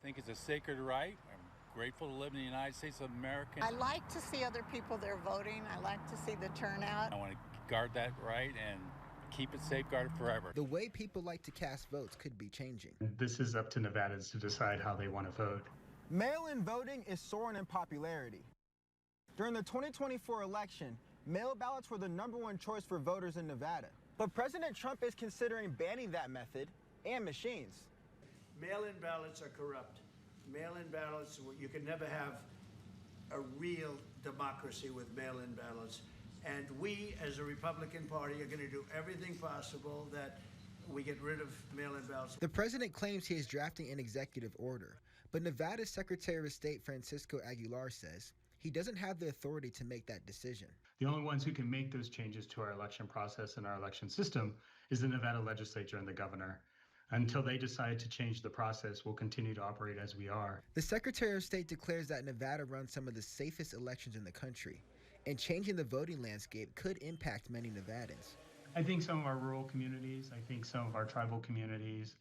think it's a sacred right. I'm grateful to live in the United States of America. I like to see other people there voting. I like to see the turnout. I want to guard that right and keep it safeguarded forever. The way people like to cast votes could be changing. This is up to Nevadans to decide how they want to vote. Mail-in voting is soaring in popularity. During the 2024 election, mail ballots were the #1 choice for voters in Nevada. But President Trump is considering banning that method and machines. Mail-in ballots are corrupt. Mail-in ballots, you can never have a real democracy with mail-in ballots. And we, as a Republican Party, are going to do everything possible that we get rid of mail-in ballots. The president claims he is drafting an executive order, but Nevada's Secretary of State Francisco Aguilar says he doesn't have the authority to make that decision. The only ones who can make those changes to our election process and our election system is the Nevada legislature and the governor. Until they decide to change the process, we'll continue to operate as we are. The Secretary of State declares that Nevada runs some of the safest elections in the country, and changing the voting landscape could impact many Nevadans. I think some of our rural communities, I think some of our tribal communities,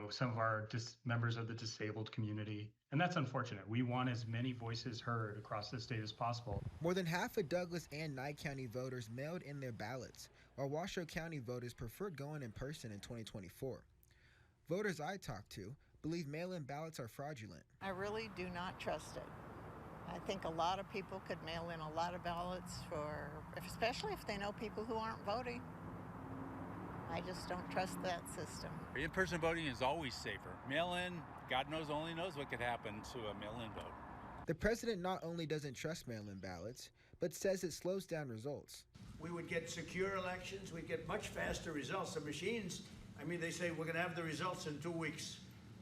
some of our members of the disabled community, and that's unfortunate. We want as many voices heard across the state as possible. More than half of Douglas and Nye County voters mailed in their ballots, while Washoe County voters preferred going in person in 2024. Voters I talked to believe mail-in ballots are fraudulent. I really do not trust it. I think a lot of people could mail in a lot of ballots especially if they know people who aren't voting. I just don't trust that system. In-person voting is always safer. Mail-in, God only knows what could happen to a mail-in vote. The president not only doesn't trust mail-in ballots, but says it slows down results. We would get secure elections. We'd get much faster results. The machines, they say we're going to have the results in 2 weeks.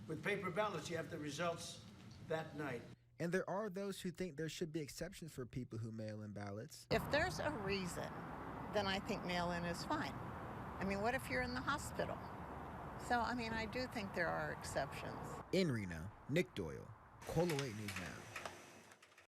With paper ballots, you have the results that night. And there are those who think there should be exceptions for people who mail in ballots. If there's a reason, then I think mail-in is fine. What if you're in the hospital? So, I do think there are exceptions. In Reno, Nick Doyle, KOLO 8 News Now.